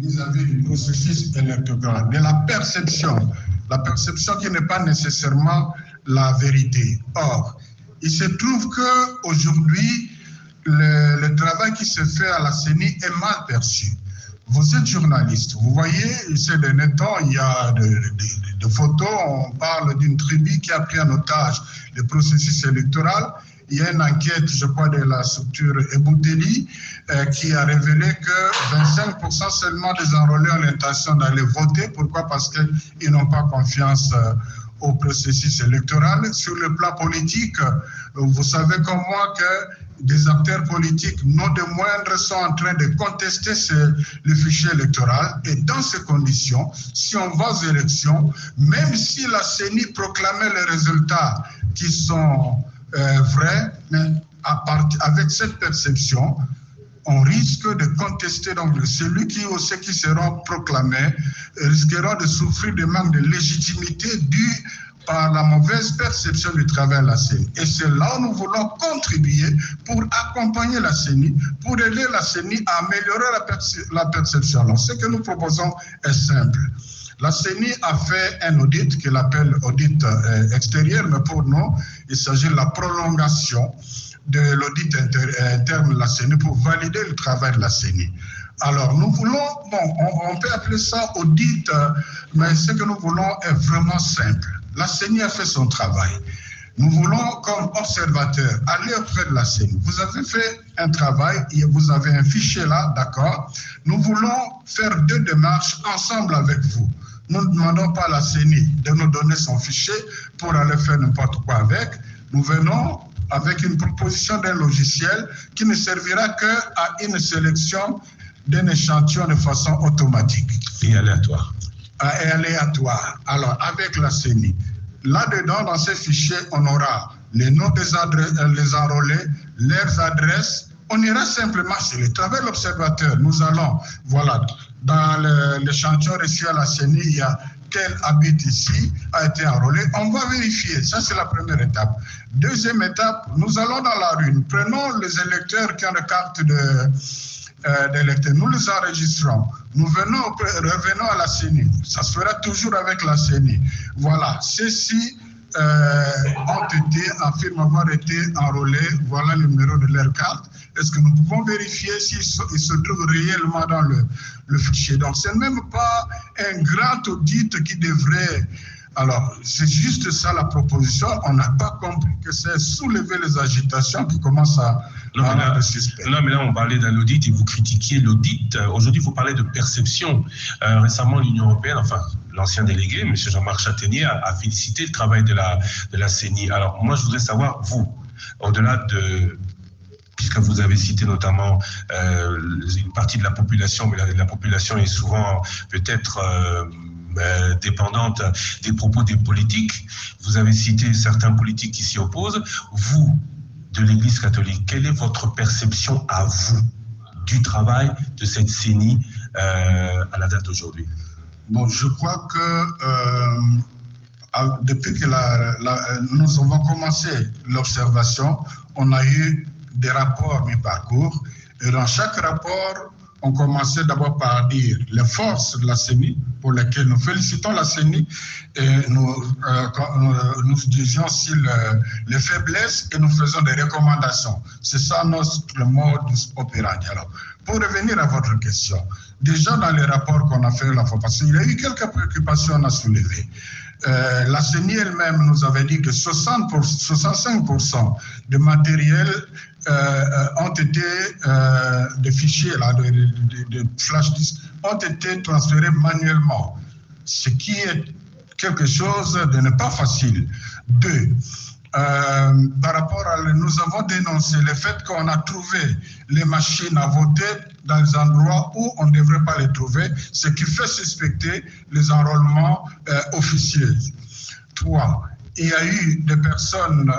vis-à-vis du processus électoral, de la perception qui n'est pas nécessairement la vérité. Or, il se trouve qu'aujourd'hui, le travail qui se fait à la CENI est mal perçu. Vous êtes journaliste, vous voyez, ces derniers temps, il y a de photos, on parle d'une tribu qui a pris en otage le processus électoral. Il y a une enquête, je crois, de la structure Ebouteli qui a révélé que 25% seulement des enrôlés ont l'intention d'aller voter. Pourquoi? Parce qu'ils n'ont pas confiance au processus électoral. Sur le plan politique, vous savez comme moi que des acteurs politiques, non de moindres, sont en train de contester le fichier électoral. Et dans ces conditions, si on va aux élections, même si la CENI proclamait les résultats qui sont vrais, mais avec cette perception, on risque de contester, donc celui ou ceux qui seront proclamés risqueront de souffrir de manque de légitimité dû par la mauvaise perception du travail à la CENI. Et c'est là où nous voulons contribuer pour accompagner la CENI, pour aider la CENI à améliorer la perception. Alors, ce que nous proposons est simple. La CENI a fait un audit qu'il appelle audit extérieur, mais pour nous, il s'agit de la prolongation de l'audit interne de la CENI pour valider le travail de la CENI. Alors, nous voulons, on peut appeler ça audit, mais ce que nous voulons est vraiment simple. La CENI a fait son travail. Nous voulons, comme observateurs, aller auprès de la CENI. Vous avez fait un travail, et vous avez un fichier là, d'accord. Nous voulons faire deux démarches ensemble avec vous. Nous ne demandons pas à la CENI de nous donner son fichier pour aller faire n'importe quoi avec. Nous venons avec une proposition d'un logiciel qui ne servira qu'à une sélection d'un échantillon de façon automatique. Et aléatoire. Et aléatoire. Alors, avec la CENI. Là-dedans, dans ces fichiers, on aura les noms des les enrôlés, leurs adresses. On ira simplement sur le travail de l'observateur. Nous allons, voilà, dans l'échantillon reçu à la CENI, il y a quel habite ici, a été enrôlé. On va vérifier. Ça, c'est la première étape. Deuxième étape, nous allons dans la rue. Nous prenons les électeurs qui ont une carte d'électeur. Nous les enregistrons. Nous revenons à la CENI. Ça se fera toujours avec la CENI. Voilà. Ceux-ci affirment avoir été enrôlés. Voilà le numéro de leur carte. Est-ce que nous pouvons vérifier s'ils se trouvent réellement dans le fichier? Donc, ce n'est même pas un grand audit qui devrait... Alors, c'est juste ça la proposition. On n'a pas compris que c'est soulever les agitations qui commencent à... Non, mais là, on parlait d'un audit et vous critiquiez l'audit. Aujourd'hui, vous parlez de perception. Récemment, l'Union européenne, enfin, l'ancien délégué, M. Jean-Marc Châtaignier, a félicité le travail de la CENI. Alors, moi, je voudrais savoir, vous, au-delà de... puisque vous avez cité notamment une partie de la population, mais la population est souvent peut-être dépendante des propos des politiques. Vous avez cité certains politiques qui s'y opposent. Vous, de l'Église catholique, quelle est votre perception à vous du travail de cette CENI à la date d'aujourd'hui? Bon, je crois que depuis que nous avons commencé l'observation, on a eu des rapports mi-parcours. Et dans chaque rapport, on commençait d'abord par dire les forces de la CENI, pour lesquelles nous félicitons la CENI, et nous disions aussi les faiblesses et nous faisons des recommandations. C'est ça notre mode opérandi. Alors, pour revenir à votre question, déjà dans les rapports qu'on a fait la fois passée, il y a eu quelques préoccupations à soulever. La CENI elle-même nous avait dit que 65% de matériel ont été, des fichiers, là, de flash disk, ont été transférés manuellement, ce qui est quelque chose de ne pas facile. Deux, par rapport à... Nous avons dénoncé le fait qu'on a trouvé les machines à voter dans les endroits où on ne devrait pas les trouver, ce qui fait suspecter les enrôlements officiels. 3. Il y a eu des personnes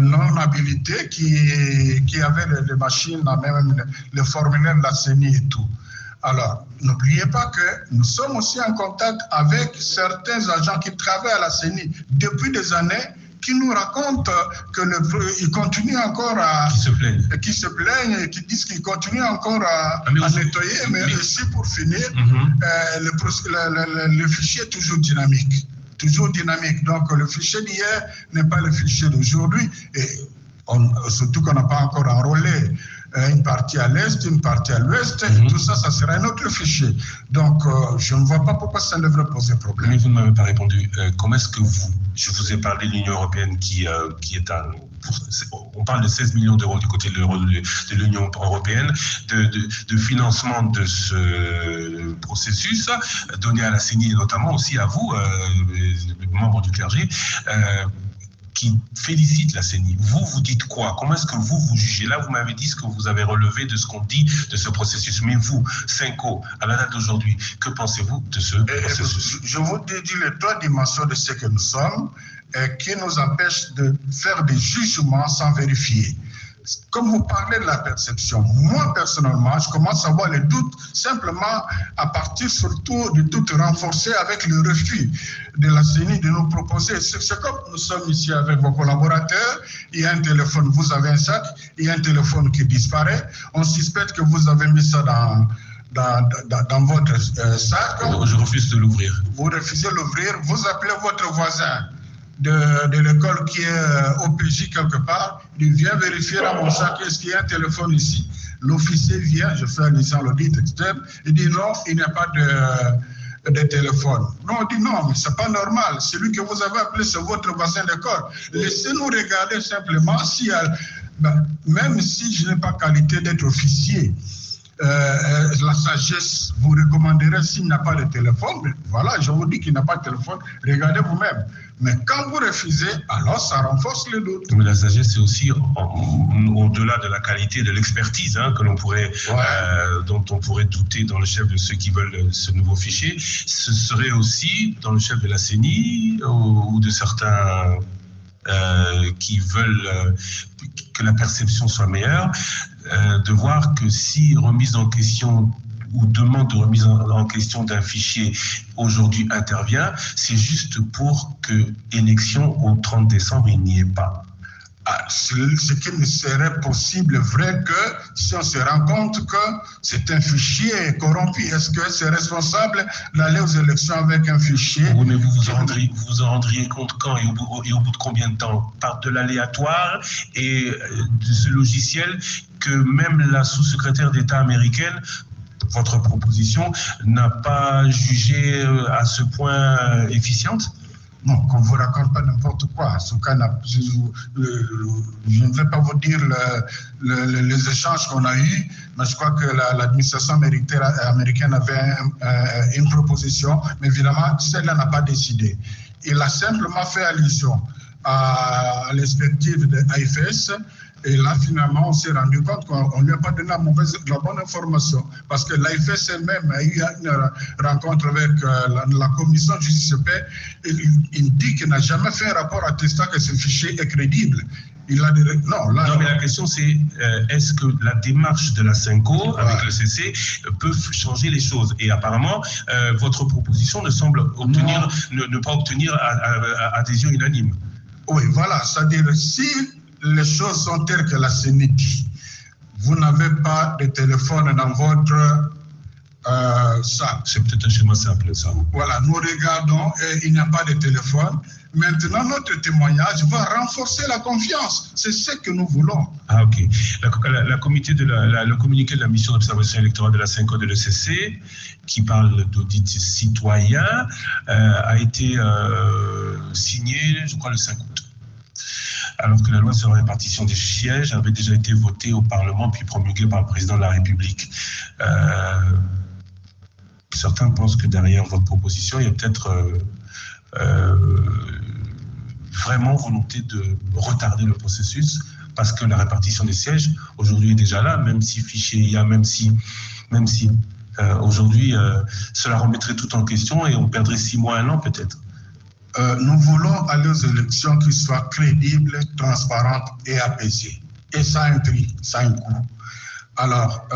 non habilitées qui avaient les machines, même les formulaires de la CENI et tout. Alors, n'oubliez pas que nous sommes aussi en contact avec certains agents qui travaillent à la CENI depuis des années, qui nous racontent qu'ils continuent encore à... Qui se plaignent et qui disent qu'ils continuent encore à nettoyer. Mais aussi, pour finir, le fichier est toujours dynamique. Toujours dynamique. Donc, le fichier d'hier n'est pas le fichier d'aujourd'hui. Et surtout qu'on n'a pas encore enrôlé une partie à l'est, une partie à l'ouest, tout ça, ça sera un autre fichier. Donc, je ne vois pas pourquoi ça devrait poser problème. Mais vous ne m'avez pas répondu. Comment est-ce que je vous ai parlé de l'Union européenne qui est on parle de 16 millions d'euros du côté de l'Union européenne, de financement de ce processus, donné à la CENI et notamment aussi à vous, membres du clergé, qui félicite la CENI. Vous dites quoi? Comment est-ce que vous jugez? Là, vous m'avez dit ce que vous avez relevé de ce qu'on dit de ce processus. Mais vous, Cinco, à la date d'aujourd'hui, que pensez-vous de ce processus? Je vous dis les trois dimensions de ce que nous sommes qui nous empêchent de faire des jugements sans vérifier. Comme vous parlez de la perception, moi personnellement, je commence à avoir les doutes simplement à partir surtout du doute renforcé avec le refus de la CENI de nous proposer. C'est comme nous sommes ici avec vos collaborateurs, il y a un téléphone, vous avez un sac, il y a un téléphone qui disparaît, on suspecte que vous avez mis ça dans votre sac. Je refuse de l'ouvrir. Vous refusez de l'ouvrir, vous appelez votre voisin de l'école qui est au PJ quelque part, il vient vérifier dans mon sac, est-ce qu'il y a un téléphone ici? L'officier vient, je fais allusion à l'audit externe, il dit non, il n'y a pas de téléphone. Non, on dit non, mais c'est pas normal, celui que vous avez appelé, c'est votre voisin d'école. Laissez-nous regarder simplement si, même si je n'ai pas qualité d'être officier, la sagesse vous recommanderait s'il n'y a pas de téléphone. Mais voilà, je vous dis qu'il n'y a pas de téléphone, regardez vous-même. Mais quand vous refusez, alors ça renforce le doute. Mais la sagesse, c'est aussi au-delà de la qualité de l'expertise que l'on pourrait, dont on pourrait douter dans le chef de ceux qui veulent ce nouveau fichier. Ce serait aussi dans le chef de la CENI ou de certains qui veulent que la perception soit meilleure, de voir que si remise en question ou demande de remise en question d'un fichier aujourd'hui intervient, c'est juste pour que élection au 30 décembre, il n'y ait pas. Ce qui ne serait possible, vrai que si on se rend compte que c'est un fichier corrompu, est-ce que c'est responsable d'aller aux élections avec un fichier? Oui, mais vous vous en rendriez compte quand et au bout de combien de temps? Par de l'aléatoire et de ce logiciel que même la sous-secrétaire d'État américaine, votre proposition, n'a pas jugé à ce point efficiente? Non, qu'on ne vous raconte pas n'importe quoi. En tout cas, je ne vais pas vous dire les échanges qu'on a eus, mais je crois que l'administration américaine avait une proposition, mais évidemment, celle-là n'a pas décidé. Il a simplement fait allusion à l'expertise de l'AFS. Et là, finalement, on s'est rendu compte qu'on ne lui a pas donné la bonne information. Parce que l'AFS elle-même a eu une rencontre avec la commission de justice et paix. Il dit qu'il n'a jamais fait un rapport attestant que ce fichier est crédible. Il a non, mais la question c'est, est-ce que la démarche de la Cinco avec le CC peut changer les choses? Et apparemment, votre proposition ne semble ne pas obtenir adhésion unanime. Oui, voilà. C'est-à-dire, si les choses sont telles que la CENI dit, vous n'avez pas de téléphone dans votre sac. C'est peut-être un schéma simple, ça. Voilà, nous regardons et il n'y a pas de téléphone. Maintenant, notre témoignage va renforcer la confiance. C'est ce que nous voulons. Ah, ok. Le communiqué de la mission d'observation électorale de la Cinco de l'ECC, qui parle d'audit citoyen, a été signé, je crois, le 5 août. Alors que la loi sur la répartition des sièges avait déjà été votée au Parlement puis promulguée par le président de la République. Certains pensent que derrière votre proposition, il y a peut-être vraiment volonté de retarder le processus parce que la répartition des sièges aujourd'hui est déjà là, même si fichier il y a, même si aujourd'hui cela remettrait tout en question et on perdrait 6 mois, 1 an peut-être. Nous voulons aller aux élections qui soient crédibles, transparentes et apaisées. Et ça a un prix, ça a un coût. Alors,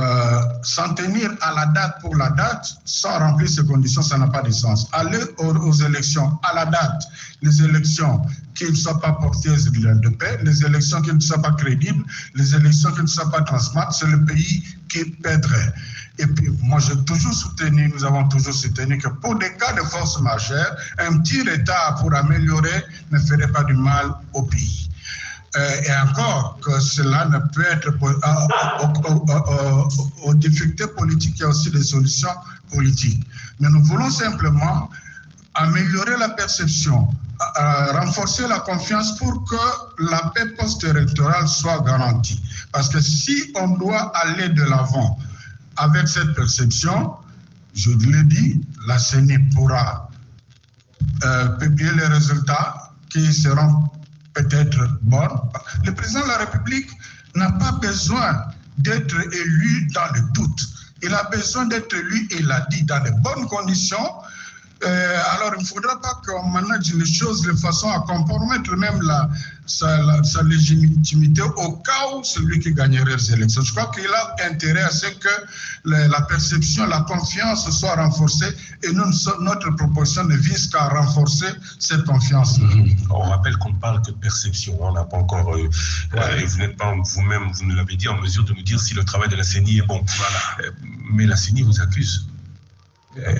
s'en tenir à la date pour la date, sans remplir ces conditions, ça n'a pas de sens. Aller aux élections à la date, les élections qui ne soient pas porteuses de paix, les élections qui ne soient pas crédibles, les élections qui ne soient pas transparentes, c'est le pays qui perdrait. Et puis, moi, j'ai toujours soutenu, nous avons toujours soutenu que pour des cas de force majeure, un petit retard pour améliorer ne ferait pas du mal au pays. Et encore que cela ne peut être aux difficultés politiques, il y a aussi des solutions politiques. Mais nous voulons simplement améliorer la perception, renforcer la confiance pour que la paix post-électorale soit garantie. Parce que si on doit aller de l'avant avec cette perception, je l'ai dit, la CENI pourra publier les résultats qui seront peut-être bonnes. Le président de la République n'a pas besoin d'être élu dans le doute. Il a besoin d'être élu, il l'a dit, dans de bonnes conditions. Alors, il ne faudra pas qu'on manage les choses de façon à compromettre même sa légitimité au cas où celui qui gagnerait les élections. Je crois qu'il a intérêt à ce que la perception, la confiance soit renforcée et notre proposition ne vise qu'à renforcer cette confiance. On rappelle qu'on ne parle que de perception. On n'a pas encore, et vous n'êtes pas vous-même, vous nous l'avez dit, en mesure de nous dire si le travail de la CENI est bon. Voilà. Mais la CENI vous accuse.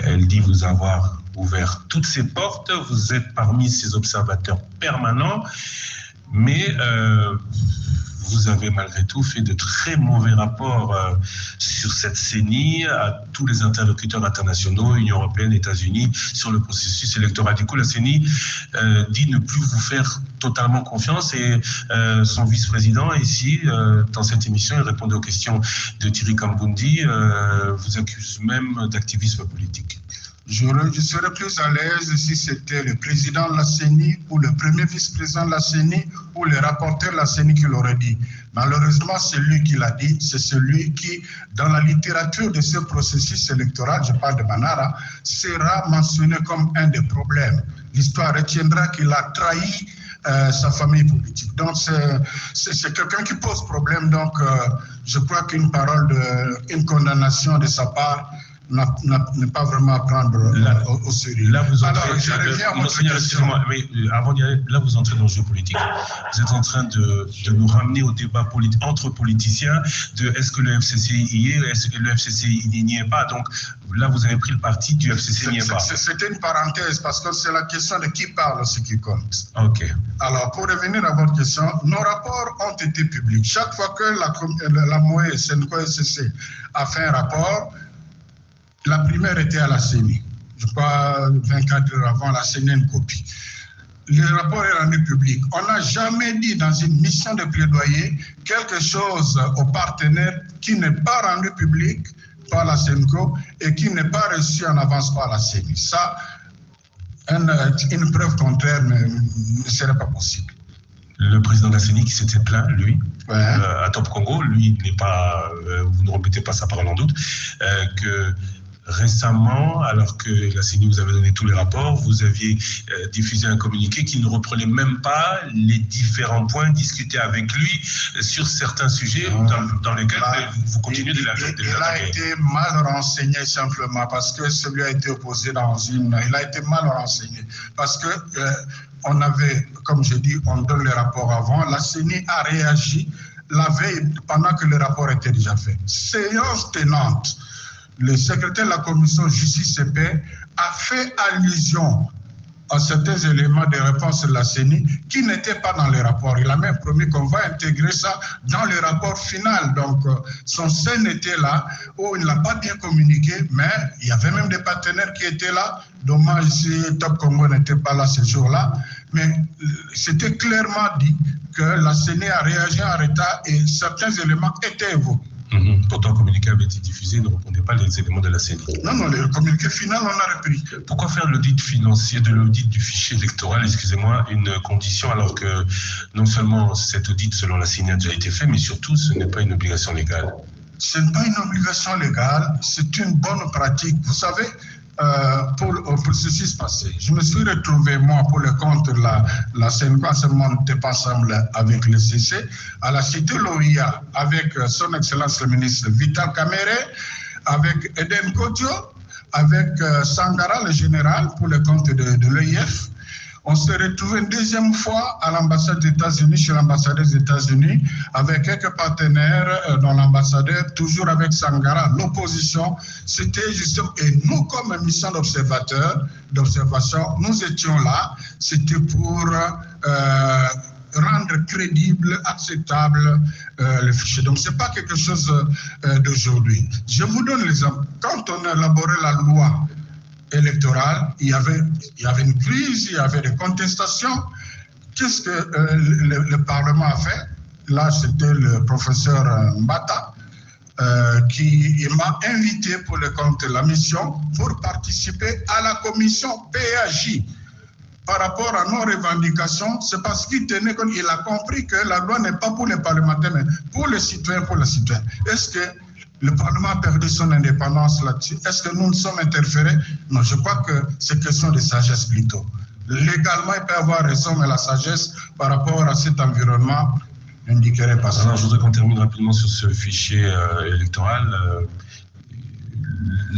Elle dit vous avoir ouvert toutes ses portes, vous êtes parmi ses observateurs permanents, mais vous avez malgré tout fait de très mauvais rapports sur cette CENI à tous les interlocuteurs internationaux, Union européenne, États-Unis, sur le processus électoral. Du coup, la CENI dit ne plus vous faire totalement confiance et son vice-président ici, dans cette émission, il répondait aux questions de Thierry Kambundi, vous accuse même d'activisme politique. Je serais plus à l'aise si c'était le président de la CENI ou le premier vice-président de la CENI ou le rapporteur de la CENI qui l'aurait dit. Malheureusement, c'est lui qui l'a dit, c'est celui qui, dans la littérature de ce processus électoral, je parle de Manara, sera mentionné comme un des problèmes. L'histoire retiendra qu'il a trahi sa famille politique. Donc, c'est quelqu'un qui pose problème. Donc, je crois qu'une parole, une condamnation de sa part n'est pas vraiment à prendre au sérieux. Là, vous entrez, excusez-moi, mais avant d'y aller, là, vous entrez dans le jeu politique. Vous êtes en train de nous ramener au débat entre politiciens de est-ce que le FCC y est, est-ce que le FCC n'y est pas. Donc là, vous avez pris le parti du FCC n'y est pas. C'était une parenthèse parce que c'est la question de qui parle, ce qui compte. Ok. Alors, pour revenir à votre question, nos rapports ont été publics. Chaque fois que la MOE, Senco FCC, a fait un rapport, la primaire était à la CENI. Je crois 24 heures avant, la CENI a une copie. Le rapport est rendu public. On n'a jamais dit dans une mission de plaidoyer quelque chose aux partenaires qui n'est pas rendu public par la CENCO et qui n'est pas reçu en avance par la CENI. Ça, une preuve contraire ne serait pas possible. Le président de la CENI qui s'était plaint, lui, à Top Congo, lui n'est pas, vous ne remettez pas sa parole en doute, que récemment, alors que la CENI vous avait donné tous les rapports, vous aviez diffusé un communiqué qui ne reprenait même pas les différents points discutés avec lui sur certains sujets dans lesquels vous continuez de l'attaquer. Il a été mal renseigné simplement parce que celui a été opposé dans une... Il a été mal renseigné parce que on avait, comme je dis, on donne les rapports avant. La CENI a réagi la veille pendant que le rapport était déjà fait. Séance tenante. Le secrétaire de la commission justice et paix a fait allusion à certains éléments de réponse de la CENI qui n'étaient pas dans le rapport. Il a même promis qu'on va intégrer ça dans le rapport final. Donc, son scène était là, où il n'a pas bien communiqué, mais il y avait même des partenaires qui étaient là. Dommage si Top Congo n'était pas là ce jour-là. Mais c'était clairement dit que la CENI a réagi en retard et certains éléments étaient évoqués. Pourtant, le communiqué avait été diffusé, ne répondait pas les éléments de la CENI. Non, le communiqué final, on a repris. Pourquoi faire l'audit financier, de l'audit du fichier électoral, excusez-moi, une condition alors que non seulement cet audit selon la CENI a déjà été fait, mais surtout ce n'est pas une obligation légale? Ce n'est pas une obligation légale, c'est une bonne pratique. Vous savez, pour le processus passé. Je me suis retrouvé, moi, pour le compte de la CNCO, seulement n'était pas ensemble avec le CC, à la cité l'OIA, avec son Excellence le ministre Vital Kamere, avec Eden Kodjo, avec Sangara, le général, pour le compte de l'EIF. On s'est retrouvé une deuxième fois à l'ambassade des États-Unis, chez l'ambassadeur des États-Unis, avec quelques partenaires, dont l'ambassadeur, toujours avec Sangara, l'opposition. C'était justement, et nous, comme mission d'observation, nous étions là. C'était pour rendre crédible, acceptable le fichier. Donc, ce n'est pas quelque chose d'aujourd'hui. Je vous donne l'exemple. Quand on a élaboré la loi électorale, il y avait une crise, il y avait des contestations. Qu'est-ce que le Parlement a fait? Là, c'était le professeur Mbata qui m'a invité pour le compte de la mission pour participer à la commission PAJ. Par rapport à nos revendications, c'est parce qu'il tenait compte, il a compris que la loi n'est pas pour les parlementaires, mais pour les citoyens, Est-ce que le Parlement a perdu son indépendance là-dessus? Est-ce que nous nous sommes interférés? Non, je crois que c'est question de sagesse plutôt. Légalement, il peut avoir raison, mais la sagesse par rapport à cet environnement n'indiquerait pas ça. Alors, je voudrais qu'on termine rapidement sur ce fichier électoral.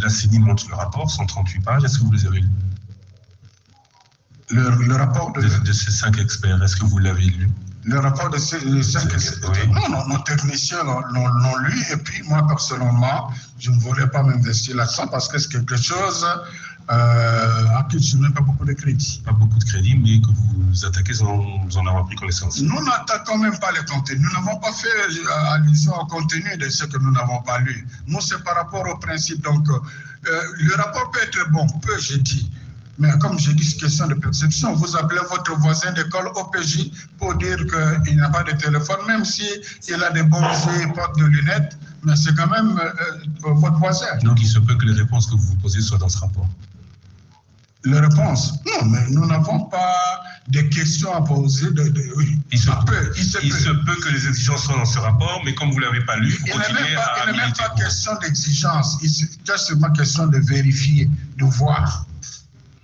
La CENI montre le rapport, 138 pages. Est-ce que vous les avez lus? Le rapport de ces 5 experts, est-ce que vous l'avez lu? Le rapport de ces 5 experts, oui. Non, nos techniciens l'ont lu, et puis moi, personnellement, je ne voulais pas m'investir là-dedans parce que c'est quelque chose à qui je n'ai pas beaucoup de crédit. Pas beaucoup de crédit, mais que vous attaquez sans en avoir pris connaissance. Nous n'attaquons même pas les contenus. Nous n'avons pas fait allusion au contenu de ce que nous n'avons pas lu. Nous, c'est par rapport au principe. Donc, le rapport peut être bon, j'ai dit. Mais comme j'ai dit, c'est question de perception. Vous appelez votre voisin d'école OPJ pour dire qu'il n'a pas de téléphone, même s'il a des bons yeux et porte de lunettes, mais c'est quand même votre voisin. Donc il se peut que les réponses que vous vous posez soient dans ce rapport. Les réponses? Non, mais nous n'avons pas de questions à poser. Oui. Il se peut que les exigences soient dans ce rapport, mais comme vous ne l'avez pas lu, vous continuez à... Il n'est même pas question d'exigence, c'est seulement question de vérifier, de voir.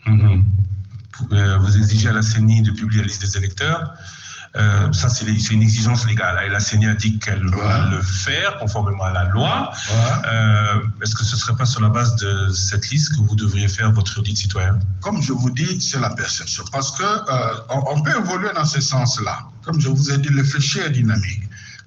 Vous exigez à la CENI de publier la liste des électeurs. Ça, c'est une exigence légale. Et la CENI a dit qu'elle va le faire conformément à la loi. Est-ce que ce ne serait pas sur la base de cette liste que vous devriez faire votre audit citoyen? Comme je vous dis, c'est la perception. Parce qu'on peut évoluer dans ce sens-là. Comme je vous ai dit, le fichier est dynamique.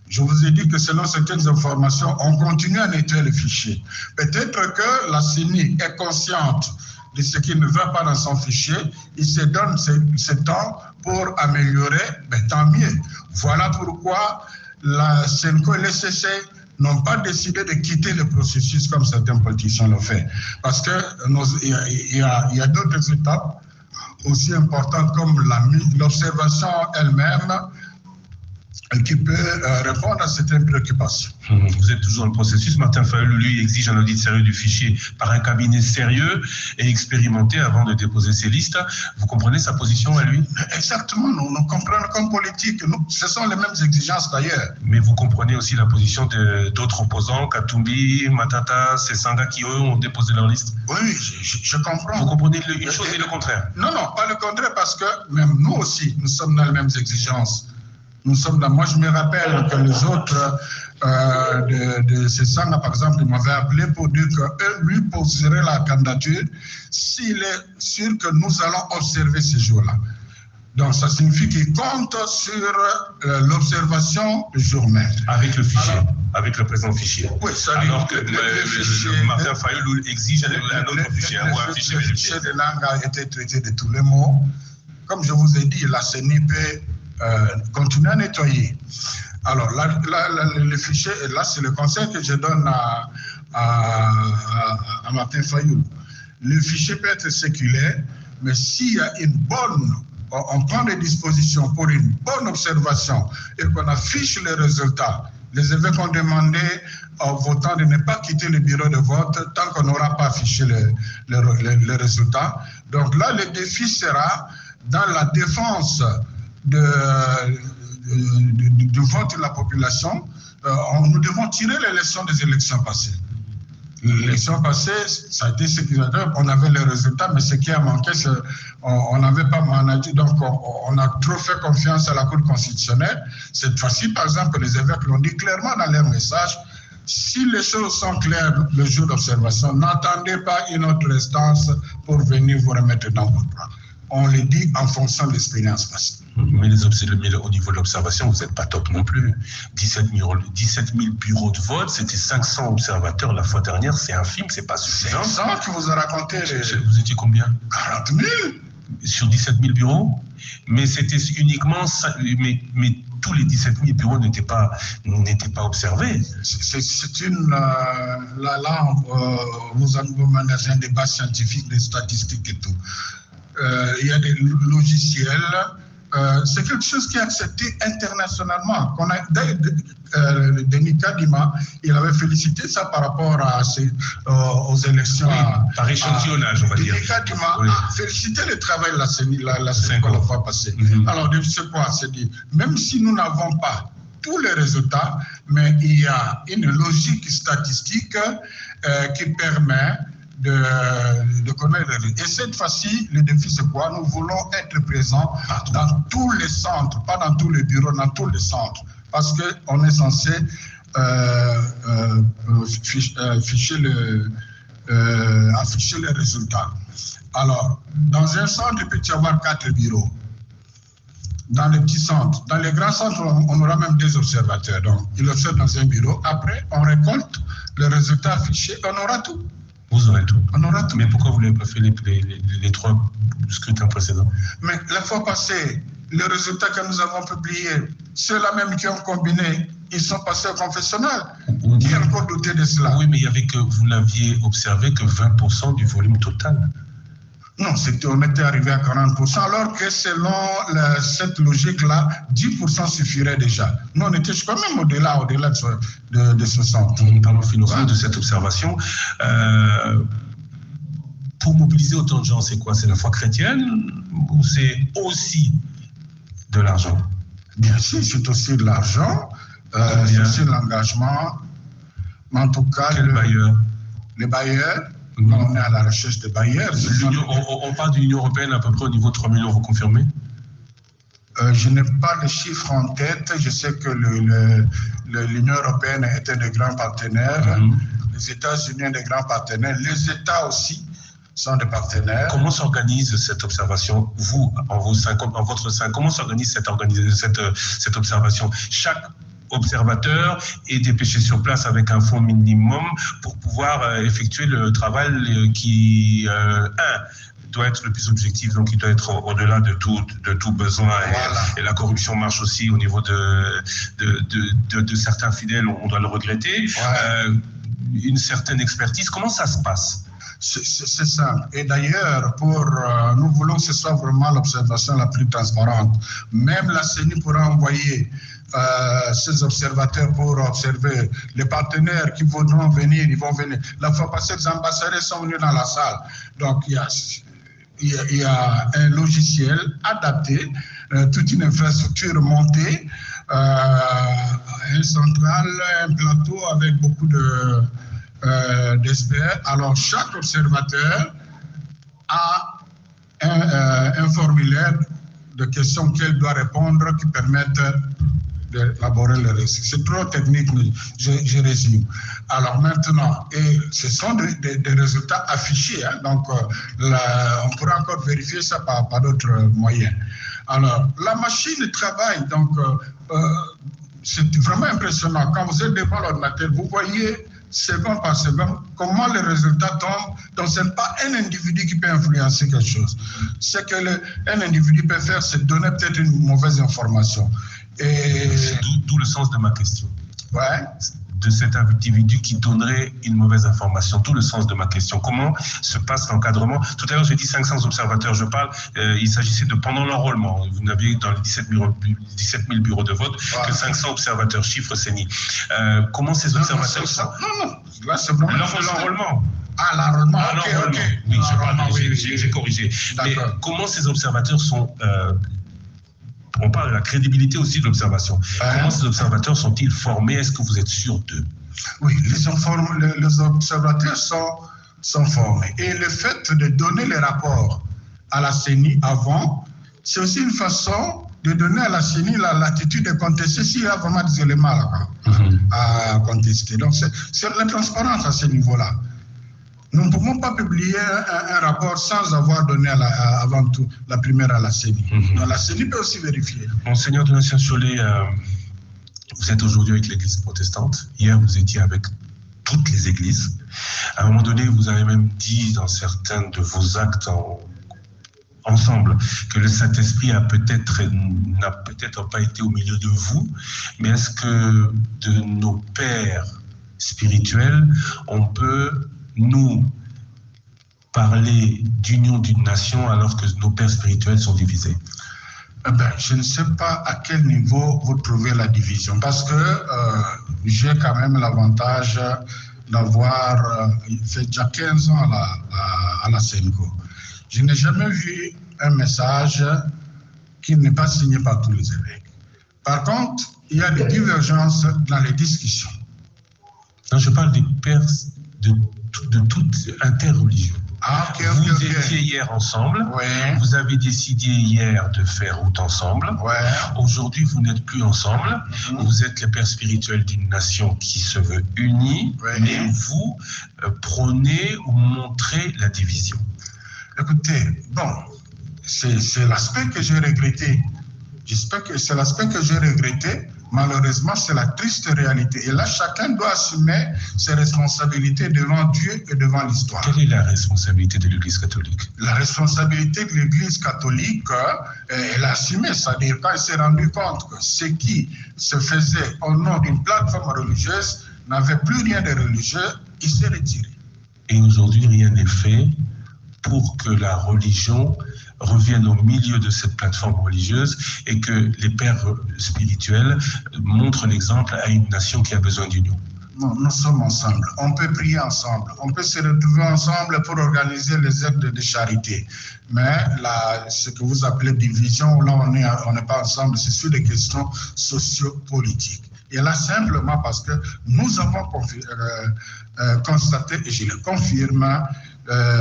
Je vous ai dit que selon certaines informations, on continue à nettoyer le fichier. Peut-être que la CENI est consciente de ce qui ne va pas dans son fichier, il se donne ce temps pour améliorer, tant mieux. Voilà pourquoi la CENCO et le CC n'ont pas décidé de quitter le processus comme certains politiciens l'ont fait. Parce qu'il y a d'autres étapes aussi importantes comme l'observation elle-même, qui peut répondre à certaines préoccupations. Vous êtes toujours dans le processus. Martin Fayulu, lui, exige un audit sérieux du fichier par un cabinet sérieux et expérimenté avant de déposer ses listes. Vous comprenez sa position à lui? Exactement, nous comprenons comme politique. Ce sont les mêmes exigences d'ailleurs. Mais vous comprenez aussi la position d'autres opposants, Katumbi, Matata, Sesanga, qui eux ont déposé leur liste? Oui, je comprends. Vous comprenez une chose et le contraire? Non, pas le contraire, parce que même nous aussi, nous sommes dans les mêmes exigences. Nous sommes là. Moi, je me rappelle que les autres de Sesanga, par exemple, ils m'avaient appelé pour dire qu'eux lui poseraient la candidature s'il est sûr que nous allons observer ces jours-là. Donc, ça signifie qu'ils comptent sur l'observation du jour même. Avec le fichier, avec le présent fichier. Oui, ça alors que Martin Fayulu exige un autre fichier, un fichier. Le fichier de langue a été traité de tous les mots. Comme je vous ai dit, la CENI peut continuer à nettoyer. Alors, le fichier, et là, c'est le conseil que je donne à Martin Fayulu. Le fichier peut être séculaire, mais s'il y a on prend des dispositions pour une bonne observation et qu'on affiche les résultats, les évêques ont demandé aux votants de ne pas quitter le bureau de vote tant qu'on n'aura pas affiché les résultats. Donc là, le défi sera dans la défense du vote de la population. Nous devons tirer les leçons des élections passées. L'élection passée, ça a été sécuritaire, on avait les résultats, mais ce qui a manqué, c'est on n'avait pas managé, donc on a trop fait confiance à la Cour constitutionnelle. Cette fois-ci, par exemple, les évêques l'ont dit clairement dans leur message, si les choses sont claires le jour d'observation, n'attendez pas une autre instance pour venir vous remettre dans votre plan. On le dit en fonction de l'expérience passée. Mais au niveau de l'observation, vous n'êtes pas top non plus. 17 000 bureaux de vote, c'était 500 observateurs la fois dernière, c'est infime, c'est pas suffisant. 500 que vous a raconté. Vous étiez combien? 40 000 sur 17 000 bureaux, mais c'était uniquement mais tous les 17 000 bureaux n'étaient pas observés. C'est une là vous managez un débat scientifique, des statistiques et tout. Il y a des logiciels. C'est quelque chose qui est accepté internationalement. Denis Kadima, il avait félicité ça par rapport aux élections. Oui, par échantillonnage, on va dire. Denis Kadima a félicité le travail de la CENI la fois passée. Alors, c'est quoi? C'est dit, même si nous n'avons pas tous les résultats, mais il y a une logique statistique qui permet de connaître. Et cette fois-ci, le défi, c'est quoi? Nous voulons être présents dans tous les centres, pas dans tous les bureaux, dans tous les centres. Parce qu'on est censé afficher les résultats. Alors, dans un centre, il peut y avoir 4 bureaux. Dans les petits centres. Dans les grands centres, on aura même 2 observateurs. Donc, ils observent dans un bureau. Après, on récolte les résultats affichés. On aura tout. Vous aurez tout. On aura tout. Mais pourquoi vous n'avez pas fait les 3 scrutins précédents? Mais la fois passée, les résultats que nous avons publiés, ceux-là même qui ont combiné, ils sont passés au confessionnal. Qui a encore douté de cela? Oui, mais il y avait que vous n'aviez observé que 20% du volume total. Non, on était arrivé à 40%, alors que selon cette logique-là, 10% suffirait déjà. Nous, on était quand même au-delà de 60. Parlons finalement de cette observation. Pour mobiliser autant de gens, c'est quoi? C'est la foi chrétienne ou c'est aussi de l'argent? Bien sûr, c'est aussi de l'argent, c'est aussi de l'engagement. Mais en tout cas, les bailleurs. On est à la recherche de bailleurs. On parle de l'Union européenne à peu près au niveau de 3 millions, vous confirmez? Je n'ai pas les chiffres en tête. Je sais que l'Union européenne est un des grands partenaires. Les États-Unis sont des grands partenaires. Les États aussi sont des partenaires. Comment s'organise cette observation? Vous, en votre sein, comment s'organise cette observation? Chaque observateur est dépêché sur place avec un fonds minimum pour pouvoir effectuer le travail qui, doit être le plus objectif, donc il doit être au-delà de tout besoin. Voilà. Et la corruption marche aussi au niveau de certains fidèles, on doit le regretter. Voilà. Une certaine expertise, comment ça se passe? C'est simple. Et d'ailleurs, nous voulons que ce soit vraiment l'observation la plus transparente. Même la CENI pourra envoyer ces observateurs pour observer. Les partenaires qui voudront venir, ils vont venir. La fois passée, les ambassadeurs sont venus dans la salle. Donc, il y a un logiciel adapté, toute une infrastructure montée, un central, un plateau avec beaucoup d'experts. Alors, chaque observateur a un formulaire de questions qu'elle doit répondre qui permettent d'élaborer le récit. C'est trop technique, mais je résume. Alors maintenant, et ce sont des résultats affichés, hein, donc on pourra encore vérifier ça par d'autres moyens. Alors, la machine travaille, donc c'est vraiment impressionnant. Quand vous êtes devant l'ordinateur, vous voyez seconde par seconde comment les résultats tombent. Donc, ce n'est pas un individu qui peut influencer quelque chose. Ce qu'un individu peut faire, c'est donner peut-être une mauvaise information. C'est d'où le sens de ma question. Ouais. De cet individu qui donnerait une mauvaise information. Tout le sens de ma question. Comment se passe l'encadrement? Tout à l'heure, j'ai dit 500 observateurs. Je parle, il s'agissait de pendant l'enrôlement. Vous n'aviez dans les 17 000 bureaux de vote que 500 observateurs, chiffre CENI. Comment ces observateurs sont... Non, là, c'est vraiment... Lors de l'enrôlement. Ah, l'enrôlement, ok. Oui, j'ai corrigé. Mais comment ces observateurs sont... on parle de la crédibilité aussi de l'observation. Comment ces observateurs sont-ils formés? Est-ce que vous êtes sûr d'eux? Oui, les observateurs sont formés. Et le fait de donner les rapports à la CENI avant, c'est aussi une façon de donner à la CENI la latitude de contester s'il y a vraiment des éléments à contester. Donc, c'est la transparence à ce niveau-là. Nous ne pouvons pas publier un rapport sans avoir donné avant tout la première à la CENI. Donc, la CENI peut aussi vérifier. Monseigneur Donatien Chollet, vous êtes aujourd'hui avec l'Église protestante. Hier, vous étiez avec toutes les églises. À un moment donné, vous avez même dit dans certains de vos actes ensemble que le Saint-Esprit n'a peut-être pas été au milieu de vous, mais est-ce que de nos pères spirituels, on peut nous parler d'union d'une nation alors que nos pères spirituels sont divisés? Je ne sais pas à quel niveau vous trouvez la division, parce que j'ai quand même l'avantage d'avoir fait déjà 15 ans à la CENCO. Je n'ai jamais vu un message qui n'est pas signé par tous les évêques. Par contre, il y a des divergences dans les discussions. Non, je parle des pères de toutes interreligions. Vous étiez hier ensemble, vous avez décidé hier de faire route ensemble. Aujourd'hui, vous n'êtes plus ensemble. Vous êtes les pères spirituels d'une nation qui se veut unie, mais vous prônez ou montrez la division. Écoutez, bon, c'est l'aspect que j'ai regretté. J'espère que c'est l'aspect que j'ai regretté. Malheureusement, c'est la triste réalité. Et là, chacun doit assumer ses responsabilités devant Dieu et devant l'histoire. Quelle est la responsabilité de l'Église catholique? La responsabilité de l'Église catholique, elle a assumé, c'est-à-dire quand elle s'est rendue compte que ce qui se faisait au nom d'une plateforme religieuse n'avait plus rien de religieux, il s'est retiré. Et aujourd'hui, rien n'est fait pour que la religion revienne au milieu de cette plateforme religieuse et que les pères spirituels montrent l'exemple à une nation qui a besoin d'union. Non, nous sommes ensemble. On peut prier ensemble. On peut se retrouver ensemble pour organiser les actes de charité. Mais là, ce que vous appelez division, là, on n'est pas ensemble. C'est sur des questions sociopolitiques. Et là, simplement parce que nous avons constaté, et je le confirme,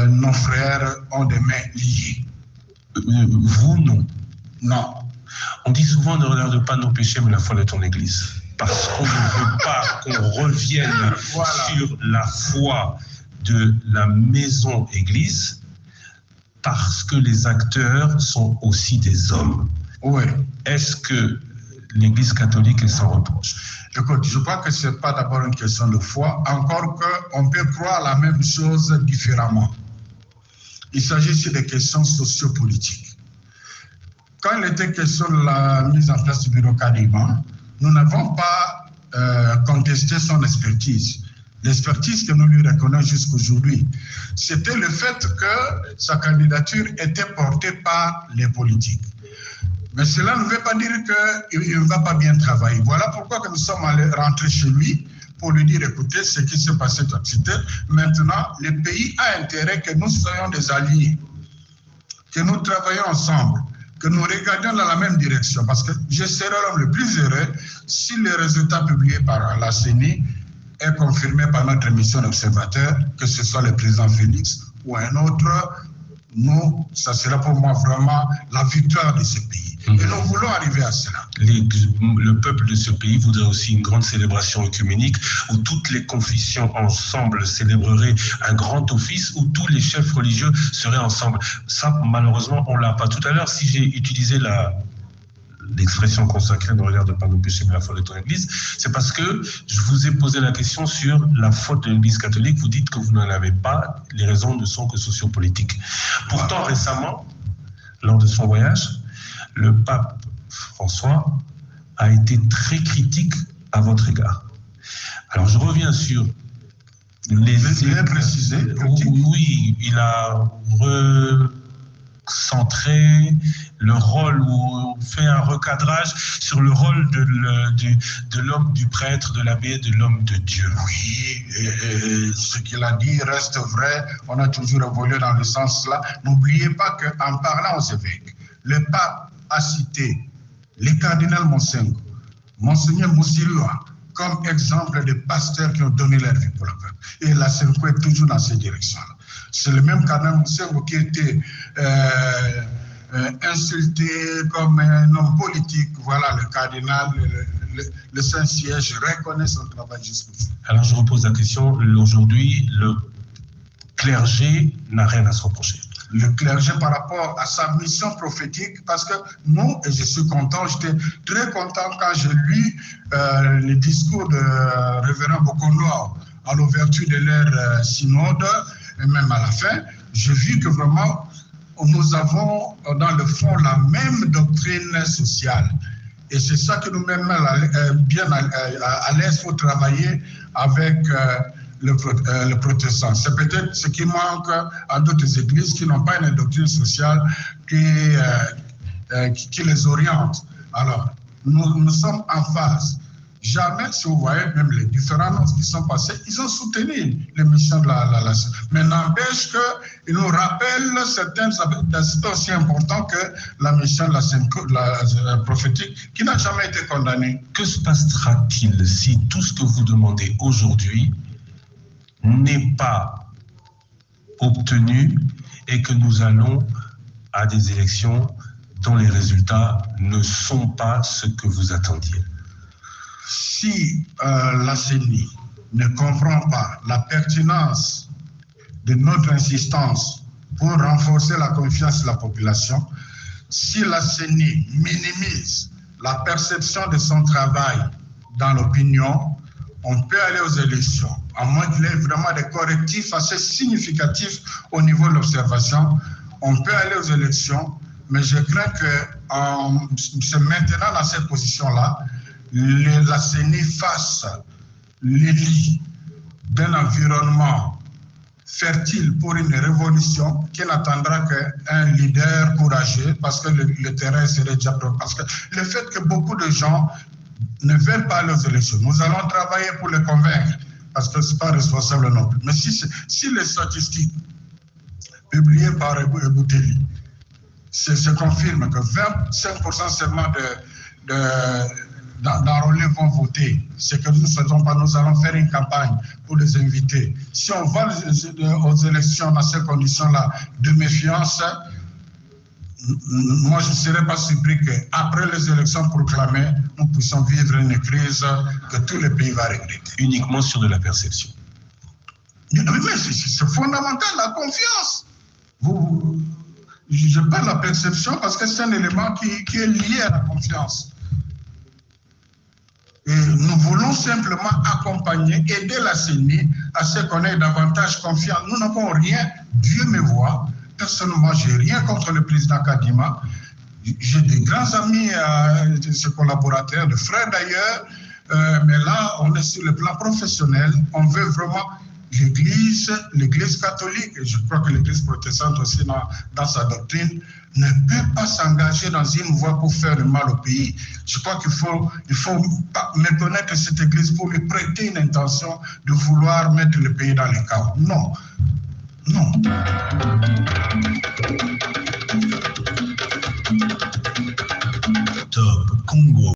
nos frères ont des mains liées. Vous, non. Non. On dit souvent ne regarde pas nos péchés, mais la foi de ton Église. Parce qu'on ne veut pas qu'on revienne sur la foi de la maison Église, parce que les acteurs sont aussi des hommes. Oui. Est-ce que l'Église catholique est sans reproche? Écoute, je crois que ce n'est pas d'abord une question de foi, encore qu'on peut croire la même chose différemment. Il s'agit ici des questions sociopolitiques. Quand il était question de la mise en place du bureau Kadima, nous n'avons pas contesté son expertise. L'expertise que nous lui reconnaissons jusqu'aujourd'hui, c'était le fait que sa candidature était portée par les politiques. Mais cela ne veut pas dire qu'il ne va pas bien travailler. Voilà pourquoi que nous sommes allés rentrer chez lui pour lui dire, écoutez, ce qui s'est passé, etc. Maintenant, le pays a intérêt que nous soyons des alliés, que nous travaillions ensemble, que nous regardions dans la même direction. Parce que je serai l'homme le plus heureux si le résultat publié par la CENI est confirmé par notre mission d'observateur, que ce soit le président Félix ou un autre. Nous, ça sera pour moi vraiment la victoire de ce pays. Et nous voulons arriver à cela. Le peuple de ce pays voudrait aussi une grande célébration œcuménique où toutes les confessions ensemble célébreraient un grand office où tous les chefs religieux seraient ensemble. Ça, malheureusement, on ne l'a pas. Tout à l'heure, si j'ai utilisé l'expression consacrée ne regarde pas nos péchés mais la foi de ton Église, c'est parce que je vous ai posé la question sur la faute de l'Église catholique. Vous dites que vous n'en avez pas, les raisons ne sont que sociopolitiques. Pourtant, récemment, lors de son voyage, le pape François a été très critique à votre égard. Alors, je reviens sur les... Bien précisé. Oui, il a recentré le rôle ou fait un recadrage sur le rôle de l'homme, du prêtre, de l'abbé, de l'homme de Dieu. Oui, et ce qu'il a dit reste vrai. On a toujours évolué dans le sens là. N'oubliez pas qu'en parlant aux évêques, le pape a cité les cardinals Monsengo, Monseigneur Moussirua, comme exemple des pasteurs qui ont donné leur vie pour le peuple. Et la Senko est toujours dans cette direction-là. C'est le même Kanam Senko qui était insulté comme un homme politique. Voilà, le cardinal, le Saint-Siège reconnaît son travail jusqu'au bout. Alors je repose la question, aujourd'hui, le clergé n'a rien à se reprocher. Le clergé par rapport à sa mission prophétique, parce que nous, et je suis content, j'étais très content quand j'ai lu le discours de révérend Bokonoa à l'ouverture de leur synode, et même à la fin, j'ai vu que vraiment, nous avons dans le fond la même doctrine sociale. Et c'est ça que nous mettons bien à l'aise pour travailler avec le protestant. C'est peut-être ce qui manque à d'autres églises qui n'ont pas une doctrine sociale qui les oriente. Alors, nous sommes en phase. Jamais, si vous voyez, même les différents noms qui sont passés, ils ont soutenu les missions de la nation. Mais n'empêche qu'ils nous rappellent certains aspects aussi importants que la mission de la prophétique, qui n'a jamais été condamnée. Que se passera-t-il si tout ce que vous demandez aujourd'hui n'est pas obtenu et que nous allons à des élections dont les résultats ne sont pas ce que vous attendiez? Si la CENI ne comprend pas la pertinence de notre insistance pour renforcer la confiance de la population, si la CENI minimise la perception de son travail dans l'opinion, on peut aller aux élections, à moins qu'il y ait vraiment des correctifs assez significatifs au niveau de l'observation. On peut aller aux élections, mais je crains qu'en se maintenant dans cette position-là, la CENI fasse l'élit d'un environnement fertile pour une révolution qui n'attendra qu'un leader courageux, parce que le terrain serait déjà prêt. Parce que le fait que beaucoup de gens ne veulent pas aller aux élections, nous allons travailler pour les convaincre, parce que ce n'est pas responsable non plus. Mais si les statistiques publiées par Bouteli se confirment que 25% seulement d'enrôlés vont voter, c'est que nous ne faisons pas, nous allons faire une campagne pour les inviter. Si on va aux élections dans ces conditions-là de méfiance, moi je ne serais pas surpris qu'après les élections proclamées, nous puissions vivre une crise que tout le pays va regretter. Uniquement sur de la perception. Mais c'est fondamental, la confiance. Je parle de la perception parce que c'est un élément qui est lié à la confiance. Et nous voulons simplement accompagner, aider la CENI à ce qu'on ait davantage confiance. Nous n'avons rien, Dieu me voit. Personnellement, je n'ai rien contre le président Kadima. J'ai des grands amis, ses collaborateurs, de frères d'ailleurs. Mais là, on est sur le plan professionnel. On veut vraiment l'Église catholique, et je crois que l'Église protestante aussi dans sa doctrine, ne peut pas s'engager dans une voie pour faire du mal au pays. Je crois qu'il faut méconnaître cette Église pour lui prêter une intention de vouloir mettre le pays dans le chaos. Non. Non.